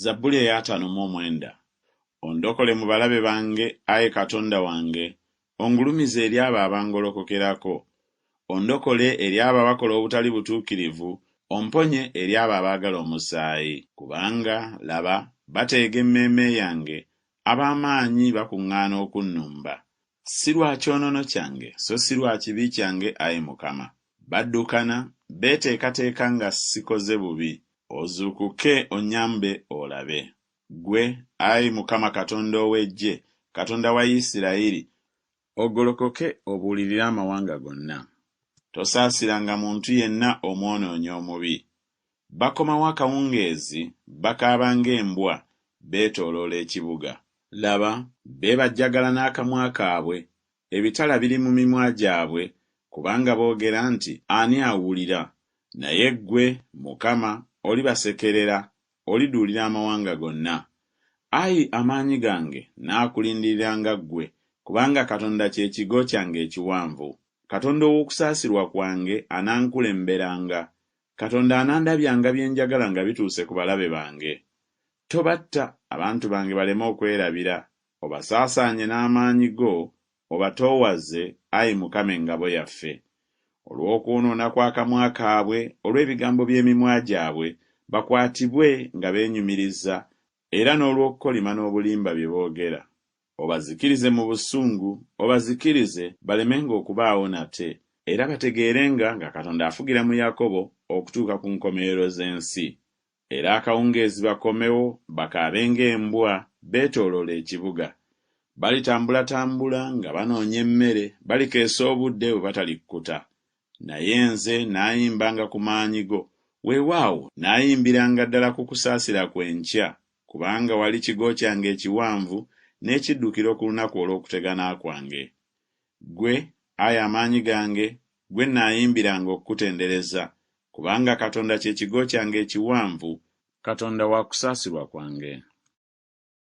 Zabbuli eya 59. Ondokole mu balabe bange, Ayi Katonda wange, ongulumize eri abo abangolokokerako. Ondokole eri abo abakola obutali butuukirivu, omponye eri abo abaagala omusaayi. Kubanga laba bateega emmeeme yange, ab'amaanyi bakuŋŋaana okunnumba. Si lwa kyonono kyange, so si lwa kibi kyange, Ayi Mukama. Baddukana, beeteekateeka nga sikoze bubi. Ozuukuke onnyambe olabe. Ggwe, Ayi Mukama Katonda ow'Eggye, Katonda wa Isirayiri, ogolokoke obuulirire amawanga gonna. Tosaasiranga muntu yenna omwonoonyi omubi. Bakomawo akawungeezi, bakaaba ng'embwa, beetooloola ekibuga. Laba, beebajjagala n'akamwa kaabwe, ebitala biri mu mimwa gyabwe, kubanga boogera nti, ani awulira? Naye ggwe, Mukama, olibasekerera, oliduulira amawanga gonna. Ayi amaanyi gange, naakulindiriranga ggwe, kubanga Katonda kye kigo kyange ekiwanvu. Katonda ow'okusaasirwa kwange anankulemberanga. Katonda anandabyanga bye njagala nga bituuse ku balabe bange. Tobatta abantu bange baleme okwerabira, obasaasaanye n'amaanyi go, obatoowaze, Ayi Mukama engabo yaffe. Olw'okwonoona kw'akamwa kaabwe, olw'ebigambo by'emimwa gyabwe, bakwatibwe nga beenyumiriza, era n'olw'okukolima n'obulimba bye boogera. Obazikirize mu busungu, obazikirize balemenga okubaawo nate, era bategeerenga nga Katonda afugira mu Yakobo okutuuka ku nkomerero z'ensi. Era akawungeezi bakomewo, bakaabe ng'embwa, beetooloola ekibuga. Balitambulatambula nga banoonya emmere, balikeesa obudde bwe batalikkuta. Naye nze naayimbanga ku maanyi go, weewaawo naayimbiranga ddala ku kusaasira kw'enkya, kubanga wali kigo kyange ekiwanvu n'ekiddukiro ku lunaku olw'okutegana kwange. Ggwe, Ayi amaanyi gange, ggwe naayimbiranga okukutendereza, kubanga Katonda kye kigo kyange ekiwanvu, Katonda wa kusaasirwa kwange.